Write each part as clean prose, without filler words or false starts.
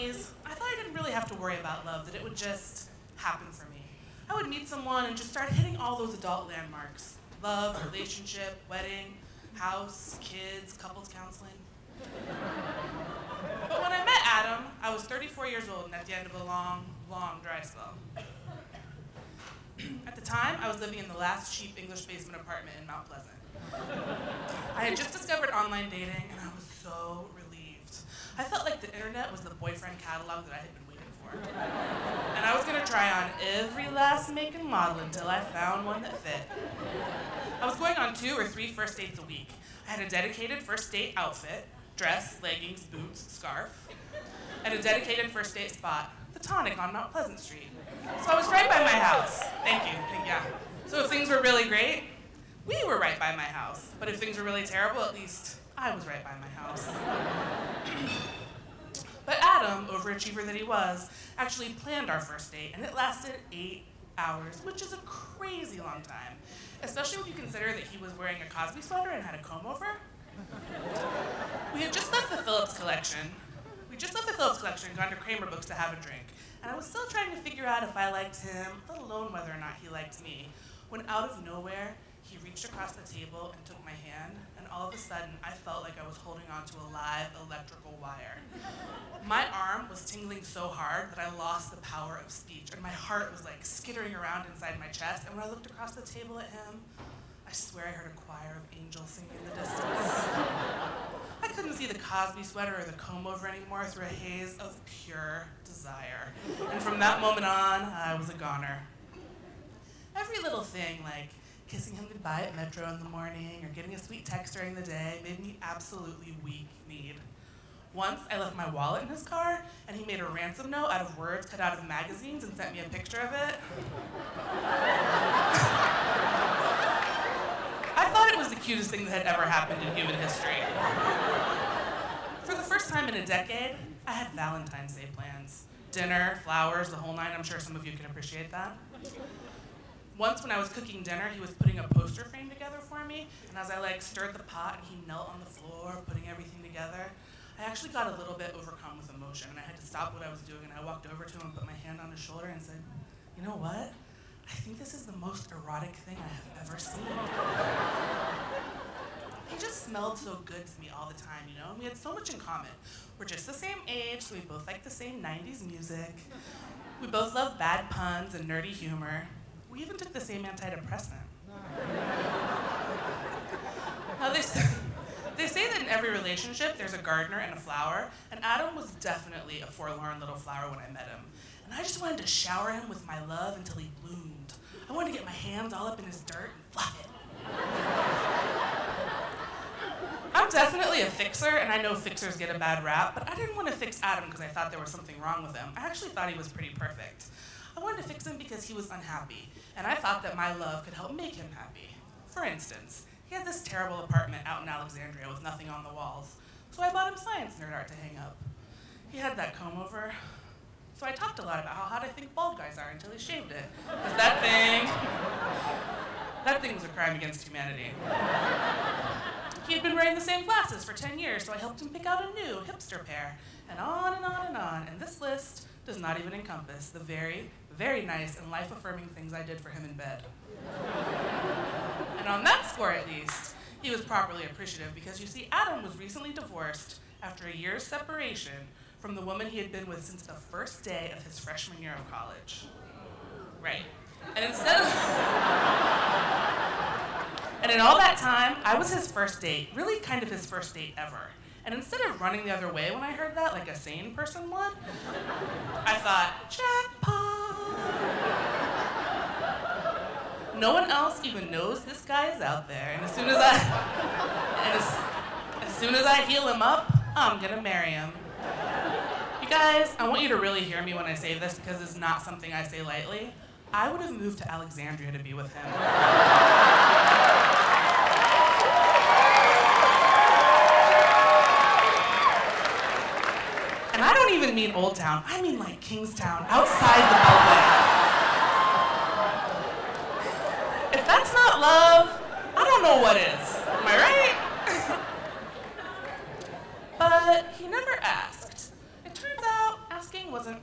20s, I thought I didn't really have to worry about love, that it would just happen for me. I would meet someone and just start hitting all those adult landmarks. Love, relationship, wedding, house, kids, couples counseling. But when I met Adam, I was 34 years old and at the end of a long, long dry spell. At the time, I was living in the last cheap English basement apartment in Mount Pleasant. I had just discovered online dating and I was so relieved. I felt like the internet was the boyfriend catalog that I had been waiting for. And I was gonna try on every last make and model until I found one that fit. I was going on 2 or 3 first dates a week. I had a dedicated first date outfit, dress, leggings, boots, scarf, and a dedicated first date spot, the Tonic on Mount Pleasant Street. So I was right by my house. Thank you, yeah. So if things were really great, we were right by my house. But if things were really terrible, at least I was right by my house. But Adam, overachiever that he was, actually planned our first date, and it lasted 8 hours, which is a crazy long time, especially when you consider that he was wearing a Cosby sweater and had a comb over. We had just left the Phillips collection. And gone to Kramer Books to have a drink, and I was still trying to figure out if I liked him, let alone whether or not he liked me, when out of nowhere, he reached across the table and took my hand, and all of a sudden, I felt like I was holding onto a live electrical wire. My arm was tingling so hard that I lost the power of speech, and my heart was like skittering around inside my chest, and when I looked across the table at him, I swear I heard a choir of angels singing in the distance. I couldn't see the Cosby sweater or the comb over anymore through a haze of pure desire. And from that moment on, I was a goner. Every little thing, like kissing him goodbye at Metro in the morning or getting a sweet text during the day, made me absolutely weak-kneed. Once, I left my wallet in his car, and he made a ransom note out of words cut out of magazines and sent me a picture of it. I thought it was the cutest thing that had ever happened in human history. For the first time in a decade, I had Valentine's Day plans. Dinner, flowers, the whole nine. I'm sure some of you can appreciate that. Once when I was cooking dinner, he was putting a poster frame together for me, and as I stirred the pot and he knelt on the floor, putting everything together, I actually got a little bit overcome with emotion, and I had to stop what I was doing, and I walked over to him and put my hand on his shoulder and said, "You know what? I think this is the most erotic thing I have ever seen." He just smelled so good to me all the time, you know? And we had so much in common. We're just the same age, so we both like the same 90s music. We both love bad puns and nerdy humor. We even took the same antidepressant. Now they say that in every relationship there's a gardener and a flower, and Adam was definitely a forlorn little flower when I met him. And I just wanted to shower him with my love until he bloomed. I wanted to get my hands all up in his dirt and fluff it. I'm definitely a fixer, and I know fixers get a bad rap, but I didn't want to fix Adam because I thought there was something wrong with him. I actually thought he was pretty perfect. I wanted to fix him because he was unhappy, and I thought that my love could help make him happy. For instance, he had this terrible apartment out in Alexandria with nothing on the walls, so I bought him science nerd art to hang up. He had that comb over, so I talked a lot about how hot I think bald guys are until he shaved it, because that thing was a crime against humanity. He had been wearing the same glasses for 10 years, so I helped him pick out a new hipster pair, and on and on and on, and this list does not even encompass the very, very nice and life-affirming things I did for him in bed. And on that score, at least, he was properly appreciative because, you see, Adam was recently divorced after a year's separation from the woman he had been with since the first day of his freshman year of college. Right. And in all that time, I was his first date, really kind of his first date ever. And instead of running the other way when I heard that, like a sane person would, I thought, jackpot. No one else even knows this guy is out there, and as soon as I heal him up, I'm gonna marry him. You guys, I want you to really hear me when I say this because it's not something I say lightly. I would have moved to Alexandria to be with him. And I don't even mean Old Town, I mean like Kingstown, outside the Beltway. If that's not love, I don't know what is. Am I right? But he never asked. It turns out,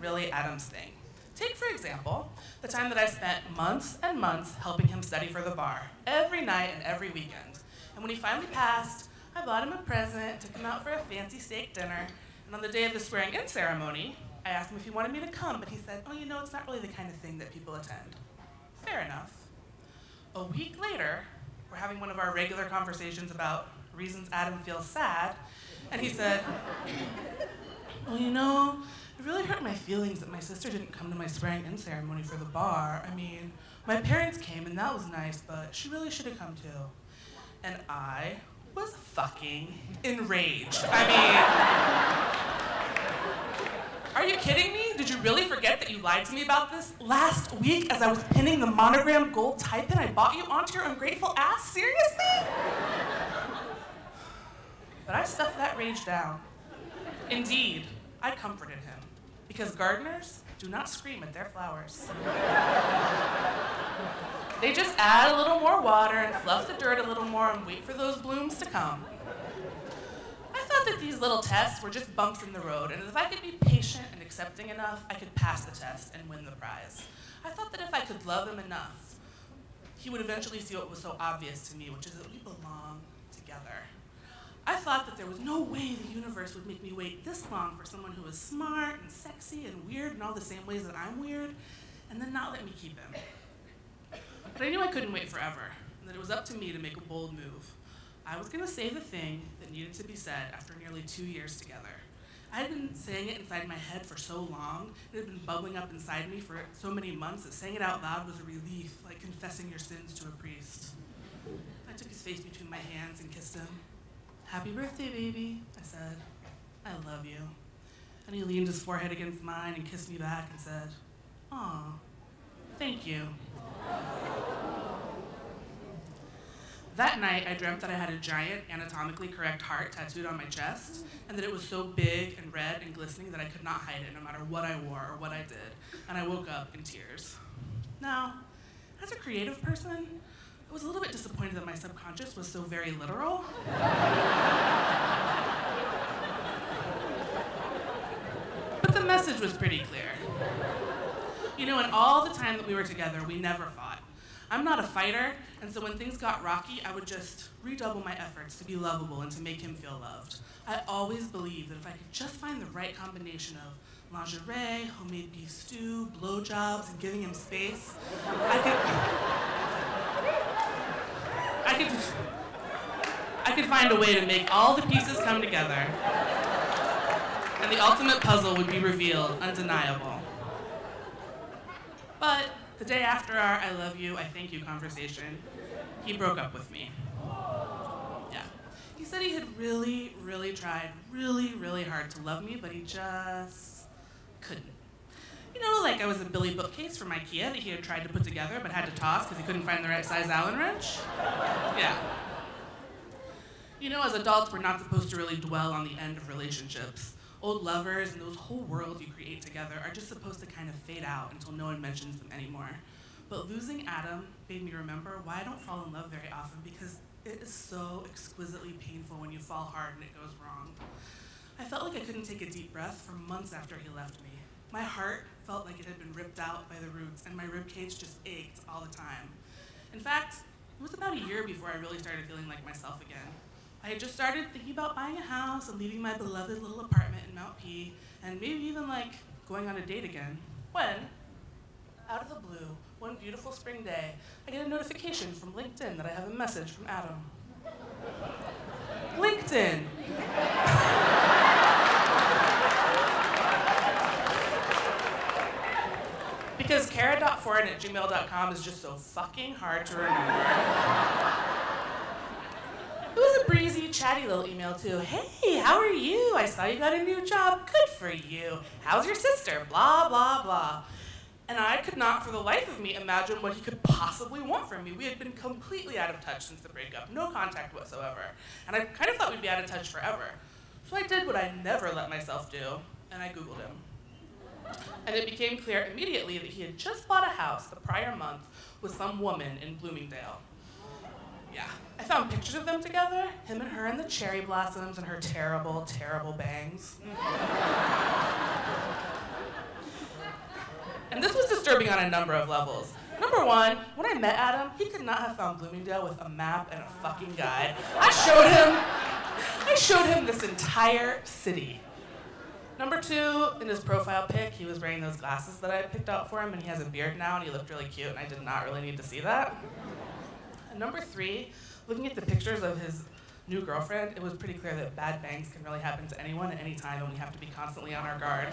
really Adam's thing. Take, for example, the time that I spent months and months helping him study for the bar, every night and every weekend. And when he finally passed, I bought him a present, took him out for a fancy steak dinner, and on the day of the swearing-in ceremony, I asked him if he wanted me to come, but he said, oh, you know, it's not really the kind of thing that people attend. Fair enough. A week later, we're having one of our regular conversations about reasons Adam feels sad, and he said, well, you know, it really hurt my feelings that my sister didn't come to my swearing-in ceremony for the bar. I mean, my parents came and that was nice, but she really should have come too. And I was fucking enraged. Are you kidding me? Did you really forget that you lied to me about this last week as I was pinning the monogram gold tie pin I bought you onto your ungrateful ass? Seriously? But I stuffed that rage down. Indeed, I comforted him, because gardeners do not scream at their flowers. They just add a little more water and fluff the dirt a little more and wait for those blooms to come. I thought that these little tests were just bumps in the road, and if I could be patient and accepting enough, I could pass the test and win the prize. I thought that if I could love him enough, he would eventually see what was so obvious to me, which is that we belong together. I thought that there was no way the universe would make me wait this long for someone who was smart and sexy and weird in all the same ways that I'm weird, and then not let me keep him. But I knew I couldn't wait forever, and that it was up to me to make a bold move. I was gonna say the thing that needed to be said after nearly 2 years together. I had been saying it inside my head for so long, it had been bubbling up inside me for so many months that saying it out loud was a relief, like confessing your sins to a priest. I took his face between my hands and kissed him. Happy birthday, baby, I said. I love you. And he leaned his forehead against mine and kissed me back and said, aw, thank you. That night, I dreamt that I had a giant, anatomically correct heart tattooed on my chest, and that it was so big and red and glistening that I could not hide it no matter what I wore or what I did, and I woke up in tears. Now, as a creative person, I was a little bit disappointed that my subconscious was so very literal. But the message was pretty clear. You know, in all the time that we were together, we never fought. I'm not a fighter, and so when things got rocky, I would just redouble my efforts to be lovable and to make him feel loved. I always believed that if I could just find the right combination of lingerie, homemade beef stew, blowjobs, and giving him space, I could find a way to make all the pieces come together, and the ultimate puzzle would be revealed, undeniable. But the day after our I love you, I thank you conversation, he broke up with me. Yeah. He said he had really, really tried really, really hard to love me, but he just couldn't. You know, like I was a Billy bookcase from IKEA that he had tried to put together but had to toss because he couldn't find the right size Allen wrench. Yeah. You know, as adults, we're not supposed to really dwell on the end of relationships. Old lovers and those whole worlds you create together are just supposed to kind of fade out until no one mentions them anymore. But losing Adam made me remember why I don't fall in love very often, because it is so exquisitely painful when you fall hard and it goes wrong. I felt like I couldn't take a deep breath for months after he left me. My heart felt like it had been ripped out by the roots, and my ribcage just ached all the time. In fact, it was about a year before I really started feeling like myself again. I had just started thinking about buying a house and leaving my beloved little apartment in Mount P, and maybe even like going on a date again, when, out of the blue, one beautiful spring day, I get a notification from LinkedIn that I have a message from Adam. LinkedIn. Because cara.foreign@gmail.com is just so fucking hard to remember. It was a breezy, chatty little email too. Hey, how are you? I saw you got a new job. Good for you. How's your sister? Blah, blah, blah. And I could not for the life of me imagine what he could possibly want from me. We had been completely out of touch since the breakup, no contact whatsoever. And I kind of thought we'd be out of touch forever. So I did what I never let myself do, and I Googled him. And it became clear immediately that he had just bought a house the prior month with some woman in Bloomingdale. Yeah, I found pictures of them together, him and her in the cherry blossoms and her terrible, terrible bangs. disturbing on a number of levels. Number one, when I met Adam, he could not have found Bloomingdale with a map and a fucking guide. I showed him this entire city. Number two, in his profile pic, he was wearing those glasses that I had picked out for him, and he has a beard now, and he looked really cute, and I did not really need to see that. And number three, looking at the pictures of his new girlfriend, it was pretty clear that bad bangs can really happen to anyone at any time, and we have to be constantly on our guard.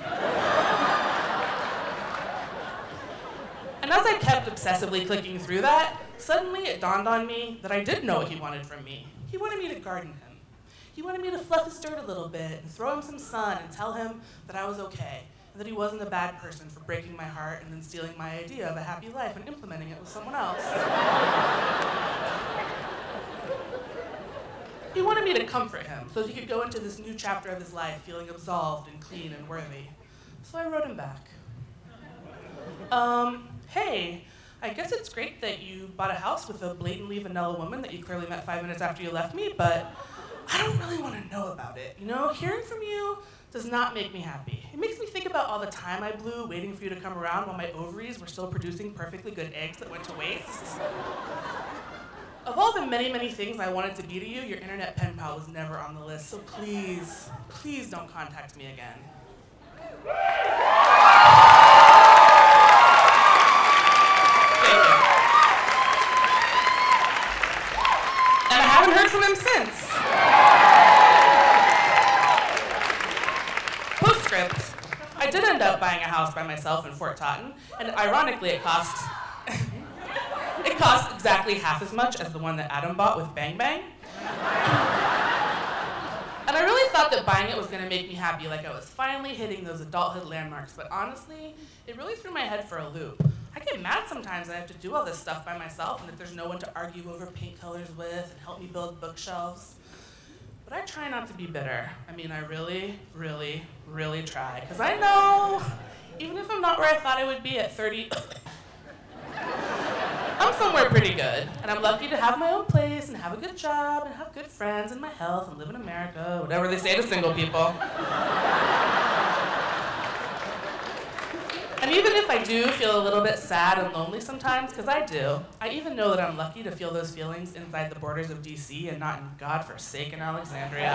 And as I kept obsessively clicking through that, suddenly it dawned on me that I did know what he wanted from me. He wanted me to garden him. He wanted me to fluff his dirt a little bit and throw him some sun and tell him that I was okay, and that he wasn't a bad person for breaking my heart and then stealing my idea of a happy life and implementing it with someone else. He wanted me to comfort him so that he could go into this new chapter of his life feeling absolved and clean and worthy. So I wrote him back. Hey, I guess it's great that you bought a house with a blatantly vanilla woman that you clearly met 5 minutes after you left me, but I don't really want to know about it. You know, hearing from you does not make me happy. It makes me think about all the time I blew waiting for you to come around while my ovaries were still producing perfectly good eggs that went to waste. Of all the many, many things I wanted to be to you, your internet pen pal was never on the list, so please, please don't contact me again. Thank you. And I haven't heard from him since. Postscript, I did end up buying a house by myself in Fort Totten, and ironically it cost exactly half as much as the one that Adam bought with Bang Bang. And I really thought that buying it was gonna make me happy, like I was finally hitting those adulthood landmarks, but honestly, it really threw my head for a loop. I get mad sometimes that I have to do all this stuff by myself and that there's no one to argue over paint colors with and help me build bookshelves. But I try not to be bitter. I mean, I really, really, really try. Because I know, even if I'm not where I thought I would be at 30, I'm somewhere pretty good. And I'm lucky to have my own place and have a good job and have good friends and my health and live in America, whatever they say to single people. And even if I do feel a little bit sad and lonely sometimes, because I do, I even know that I'm lucky to feel those feelings inside the borders of DC and not in godforsaken Alexandria.